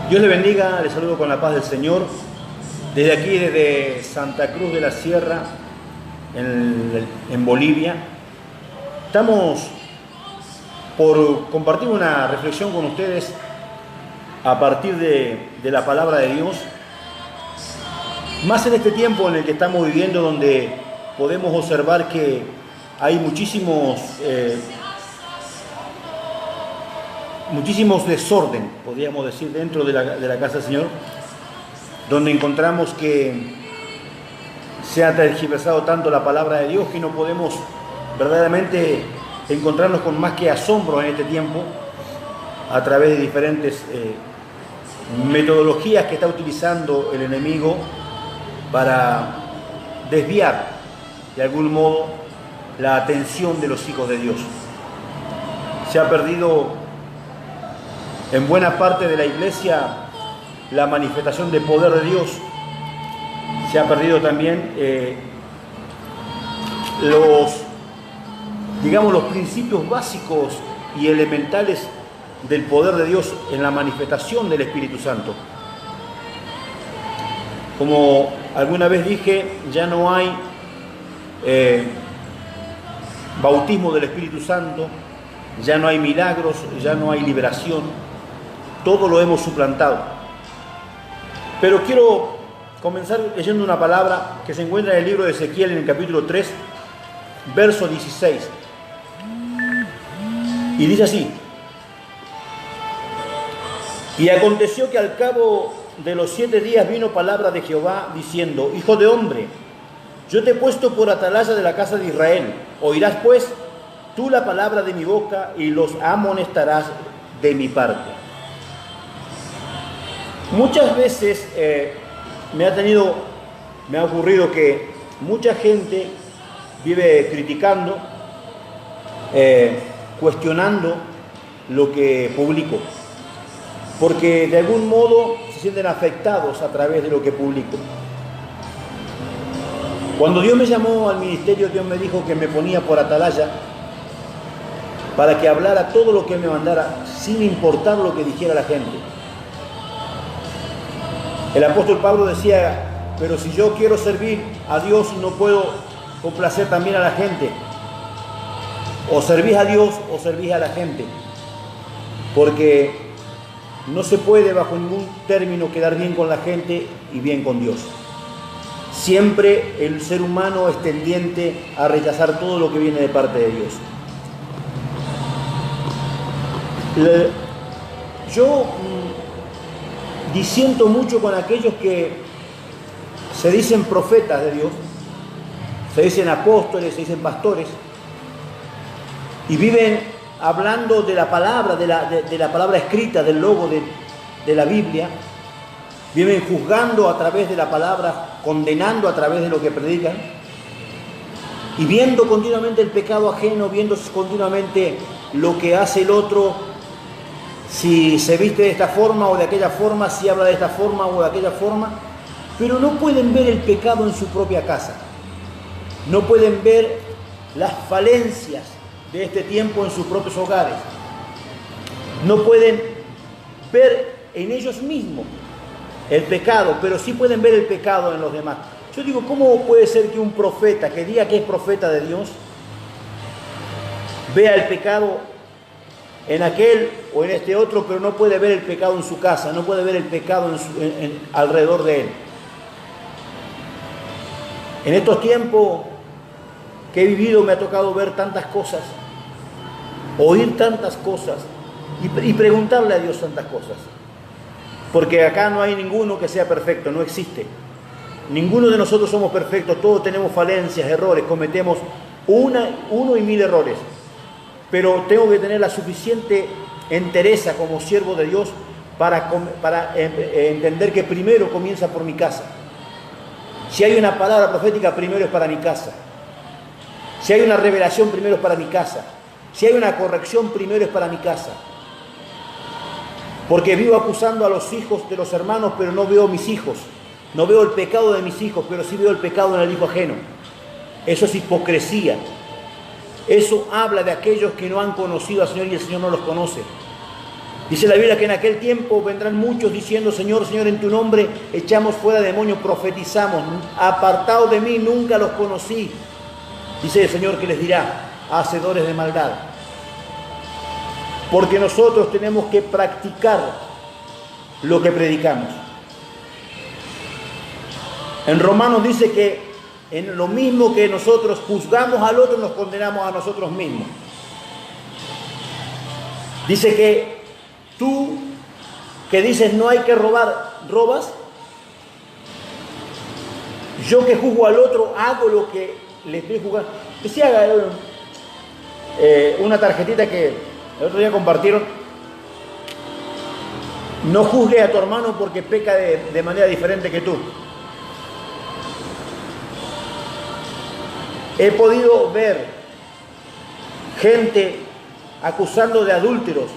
Dios le bendiga, le saludo con la paz del Señor. Desde aquí, desde Santa Cruz de la Sierra, en Bolivia, estamos por compartir una reflexión con ustedes a partir de la palabra de Dios. Más en este tiempo en el que estamos viviendo, donde podemos observar que hay muchísimos desorden, podríamos decir, dentro de la casa del Señor, donde encontramos que se ha tergiversado tanto la palabra de Dios que no podemos verdaderamente encontrarnos con más que asombro en este tiempo a través de diferentes metodologías que está utilizando el enemigo para desviar de algún modo la atención de los hijos de Dios. Se ha perdido en buena parte de la iglesia la manifestación de poder de Dios. Se ha perdido también los principios básicos y elementales del poder de Dios en la manifestación del Espíritu Santo. Como alguna vez dije, ya no hay bautismo del Espíritu Santo, ya no hay milagros, ya no hay liberación, todo lo hemos suplantado. Pero quiero comenzar leyendo una palabra que se encuentra en el libro de Ezequiel, en el capítulo 3, verso 16. Y dice así: y aconteció que al cabo de los 7 días vino palabra de Jehová diciendo: Hijo de hombre, yo te he puesto por atalaya de la casa de Israel. Oirás pues tú la palabra de mi boca y los amonestarás de mi parte. Muchas veces me ha ocurrido que mucha gente vive criticando, cuestionando lo que publico, porque de algún modo se sienten afectados a través de lo que publico. Cuando Dios me llamó al ministerio, Dios me dijo que me ponía por atalaya para que hablara todo lo que Él me mandara, sin importar lo que dijera la gente. El apóstol Pablo decía: pero si yo quiero servir a Dios, no puedo complacer también a la gente. O servís a Dios o servís a la gente, porque no se puede bajo ningún término quedar bien con la gente y bien con Dios. Siempre el ser humano es tendiente a rechazar todo lo que viene de parte de Dios. Yo disiento mucho con aquellos que se dicen profetas de Dios, se dicen apóstoles, se dicen pastores, y viven hablando de la palabra, de la palabra escrita, del logo de la Biblia. Viven juzgando a través de la palabra, condenando a través de lo que predican, y viendo continuamente el pecado ajeno, viendo continuamente lo que hace el otro, si se viste de esta forma o de aquella forma, si habla de esta forma o de aquella forma, pero no pueden ver el pecado en su propia casa. No pueden ver las falencias de este tiempo en sus propios hogares. No pueden ver en ellos mismos el pecado, pero sí pueden ver el pecado en los demás. Yo digo, ¿cómo puede ser que un profeta que diga que es profeta de Dios vea el pecado en aquel o en este otro, pero no puede ver el pecado en su casa, no puede ver el pecado alrededor de él? En estos tiempos que he vivido me ha tocado ver tantas cosas, oír tantas cosas y preguntarle a Dios tantas cosas. Porque acá no hay ninguno que sea perfecto, no existe. Ninguno de nosotros somos perfectos, todos tenemos falencias, errores, cometemos uno y mil errores. Pero tengo que tener la suficiente entereza como siervo de Dios para entender que primero comienza por mi casa. Si hay una palabra profética, primero es para mi casa. Si hay una revelación, primero es para mi casa. Si hay una corrección, primero es para mi casa. Porque vivo acusando a los hijos de los hermanos, pero no veo mis hijos. No veo el pecado de mis hijos, pero sí veo el pecado en el hijo ajeno. Eso es hipocresía. Eso habla de aquellos que no han conocido al Señor y el Señor no los conoce. Dice la Biblia que en aquel tiempo vendrán muchos diciendo, Señor, Señor, en tu nombre echamos fuera demonios, profetizamos, apartados de mí, nunca los conocí. Dice el Señor que les dirá, hacedores de maldad. Porque nosotros tenemos que practicar lo que predicamos. En Romanos dice que en lo mismo que nosotros juzgamos al otro, nos condenamos a nosotros mismos. Dice que tú, que dices no hay que robar, ¿robas? Yo que juzgo al otro, hago lo que le estoy juzgando. Que se haga una tarjetita que el otro día compartieron. No juzgue a tu hermano porque peca de manera diferente que tú. He podido ver gente acusando de adúlteros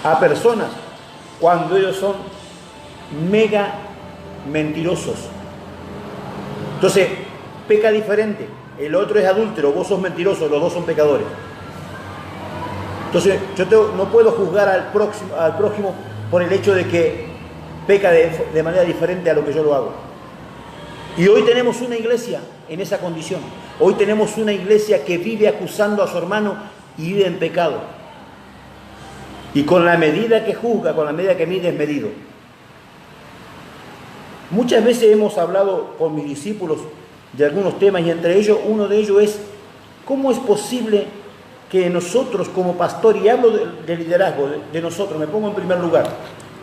a personas cuando ellos son mega mentirosos. Entonces, peca diferente. El otro es adúltero, vos sos mentiroso, los dos son pecadores. Entonces, no puedo juzgar al prójimo por el hecho de que peca de manera diferente a lo que yo lo hago. Y hoy tenemos una iglesia en esa condición. Hoy tenemos una iglesia que vive acusando a su hermano y vive en pecado. Y con la medida que juzga, con la medida que mide, es medido. Muchas veces hemos hablado con mis discípulos de algunos temas y entre ellos, uno de ellos es ¿cómo es posible que nosotros como pastor, y hablo de liderazgo, de nosotros, me pongo en primer lugar,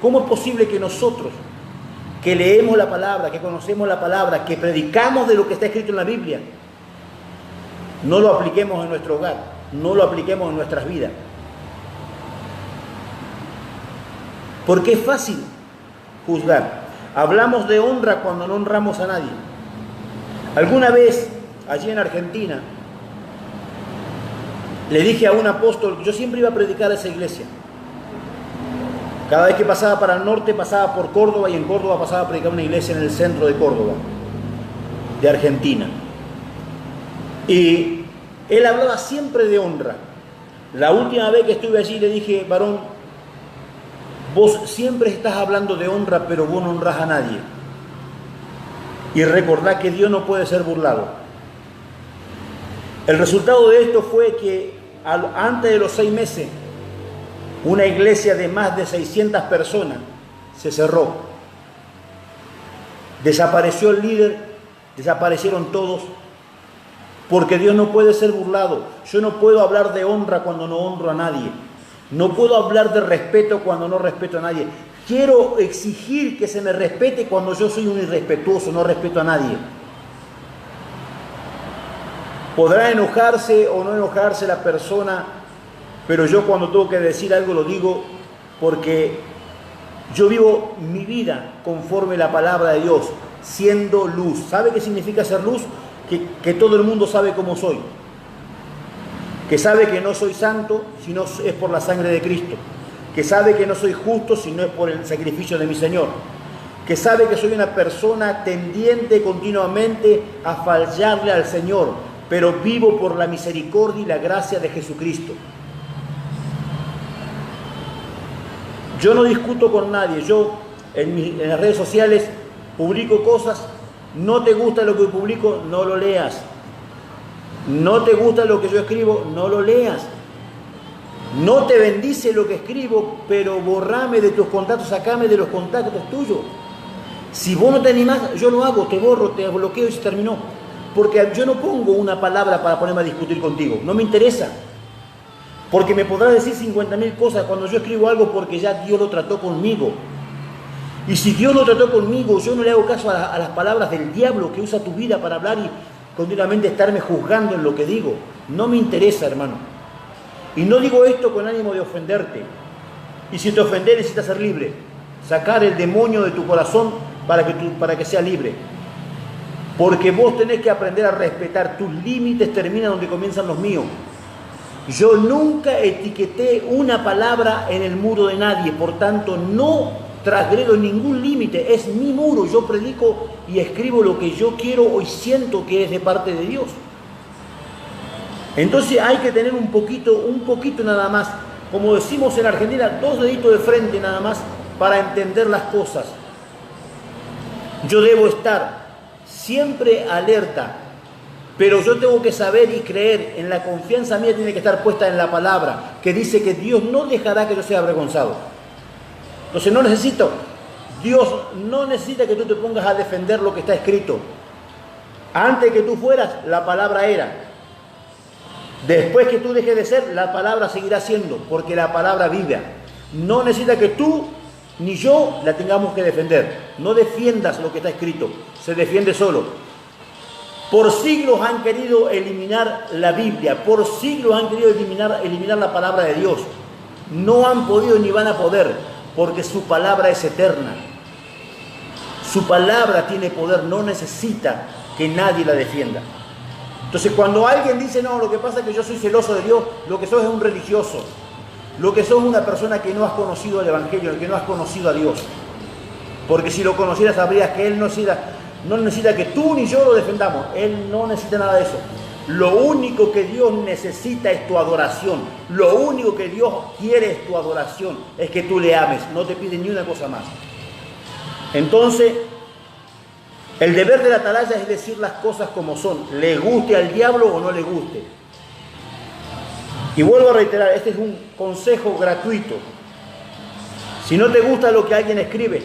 ¿cómo es posible que nosotros, que leemos la palabra, que conocemos la palabra, que predicamos de lo que está escrito en la Biblia, no lo apliquemos en nuestro hogar, no lo apliquemos en nuestras vidas? Porque es fácil juzgar. Hablamos de honra cuando no honramos a nadie. Alguna vez, allí en Argentina, le dije a un apóstol, yo siempre iba a predicar a esa iglesia. Cada vez que pasaba para el norte, pasaba por Córdoba, y en Córdoba pasaba a predicar una iglesia en el centro de Córdoba, de Argentina. Y él hablaba siempre de honra. La última vez que estuve allí le dije, varón, vos siempre estás hablando de honra, pero vos no honrás a nadie. Y recordá que Dios no puede ser burlado. El resultado de esto fue que antes de los 6 meses, una iglesia de más de 600 personas se cerró. Desapareció el líder, desaparecieron todos, porque Dios no puede ser burlado. Yo no puedo hablar de honra cuando no honro a nadie. No puedo hablar de respeto cuando no respeto a nadie. Quiero exigir que se me respete cuando yo soy un irrespetuoso, no respeto a nadie. Podrá enojarse o no enojarse la persona, pero yo cuando tengo que decir algo lo digo porque yo vivo mi vida conforme la palabra de Dios, siendo luz. ¿Sabe qué significa ser luz? Que todo el mundo sabe cómo soy. Que sabe que no soy santo si no es por la sangre de Cristo. Que sabe que no soy justo si no es por el sacrificio de mi Señor. Que sabe que soy una persona tendiente continuamente a fallarle al Señor, pero vivo por la misericordia y la gracia de Jesucristo. Yo no discuto con nadie. Yo en las redes sociales publico cosas. No te gusta lo que publico, no lo leas. No te gusta lo que yo escribo, no lo leas. No te bendice lo que escribo, pero borrame de tus contactos, sacame de los contactos tuyos. Si vos no te animás, yo lo hago, te borro, te bloqueo y se terminó. Porque yo no pongo una palabra para ponerme a discutir contigo, no me interesa. Porque me podrás decir 50.000 cosas cuando yo escribo algo porque ya Dios lo trató conmigo. Y si Dios lo trató conmigo, yo no le hago caso a las palabras del diablo que usa tu vida para hablar y continuamente estarme juzgando en lo que digo. No me interesa, hermano. Y no digo esto con ánimo de ofenderte. Y si te ofendes, necesitas ser libre. Sacar el demonio de tu corazón para que sea libre. Porque vos tenés que aprender a respetar. Tus límites terminan donde comienzan los míos. Yo nunca etiqueté una palabra en el muro de nadie. Por tanto, no transgredo ningún límite. Es mi muro. Yo predico y escribo lo que yo quiero y siento que es de parte de Dios. Entonces hay que tener un poquito nada más como decimos en Argentina, 2 deditos de frente nada más para entender las cosas. Yo debo estar siempre alerta, pero yo tengo que saber y creer, en la confianza mía tiene que estar puesta en la palabra, que dice que Dios no dejará que yo sea avergonzado. Entonces Dios no necesita que tú te pongas a defender lo que está escrito. Antes que tú fueras, la palabra era. Después que tú dejes de ser, la palabra seguirá siendo, porque la palabra vive. No necesita que tú ni yo la tengamos que defender. No defiendas lo que está escrito, se defiende solo. Por siglos han querido eliminar la Biblia, por siglos han querido eliminar la palabra de Dios. No han podido ni van a poder, porque su palabra es eterna. Su palabra tiene poder, no necesita que nadie la defienda. Entonces, cuando alguien dice, no, lo que pasa es que yo soy celoso de Dios, lo que sos es un religioso. Lo que sos es una persona que no has conocido el Evangelio, que no has conocido a Dios. Porque si lo conocieras, sabrías que Él no necesita que tú ni yo lo defendamos. Él no necesita nada de eso. Lo único que Dios necesita es tu adoración. Lo único que Dios quiere es tu adoración. Es que tú le ames. No te pide ni una cosa más. Entonces, el deber de la atalaya es decir las cosas como son. Le guste al diablo o no le guste. Y vuelvo a reiterar, este es un consejo gratuito. Si no te gusta lo que alguien escribe,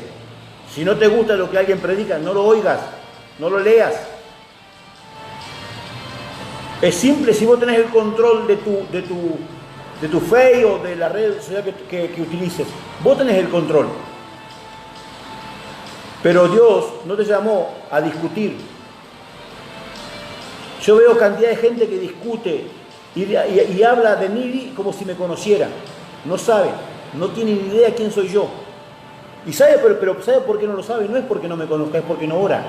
si no te gusta lo que alguien predica, no lo oigas, no lo leas. Es simple, si vos tenés el control de tu fe o de la red social que utilices, vos tenés el control. Pero Dios no te llamó a discutir. Yo veo cantidad de gente que discute y habla de mí como si me conociera. No sabe, no tiene ni idea quién soy yo. Y sabe, pero ¿sabe por qué no lo sabe? No es porque no me conozca, es porque no ora.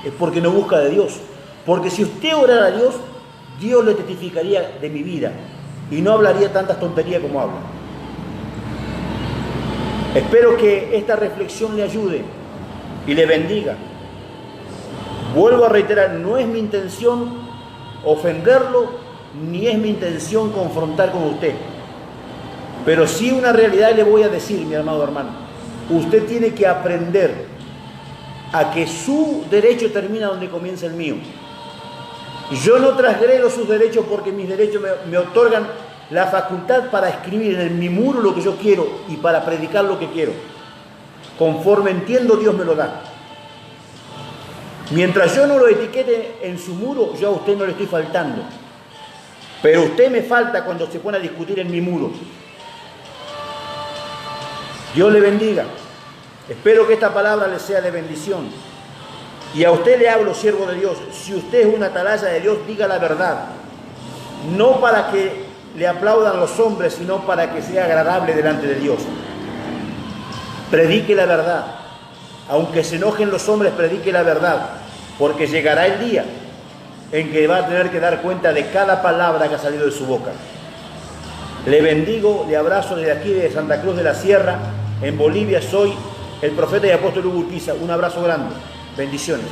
Es porque no busca de Dios. Porque si usted orara a Dios, Dios le testificaría de mi vida y no hablaría tantas tonterías como habla. Espero que esta reflexión le ayude y le bendiga. Vuelvo a reiterar, no es mi intención ofenderlo, ni es mi intención confrontar con usted. Pero sí una realidad le voy a decir, mi amado hermano. Usted tiene que aprender a que su derecho termina donde comienza el mío. Yo no transgredo sus derechos porque mis derechos me otorgan la facultad para escribir en mi muro lo que yo quiero y para predicar lo que quiero. Conforme entiendo, Dios me lo da. Mientras yo no lo etiquete en su muro, yo a usted no le estoy faltando. Pero usted me falta cuando se pone a discutir en mi muro. Dios le bendiga. Espero que esta palabra le sea de bendición. Y a usted le hablo, siervo de Dios. Si usted es una atalaya de Dios, diga la verdad. No para que le aplaudan los hombres, sino para que sea agradable delante de Dios. Predique la verdad. Aunque se enojen los hombres, predique la verdad. Porque llegará el día en que va a tener que dar cuenta de cada palabra que ha salido de su boca. Le bendigo, le abrazo desde aquí, de Santa Cruz de la Sierra, en Bolivia. Soy el profeta y apóstol Hugo Urquiza. Un abrazo grande. Bendiciones.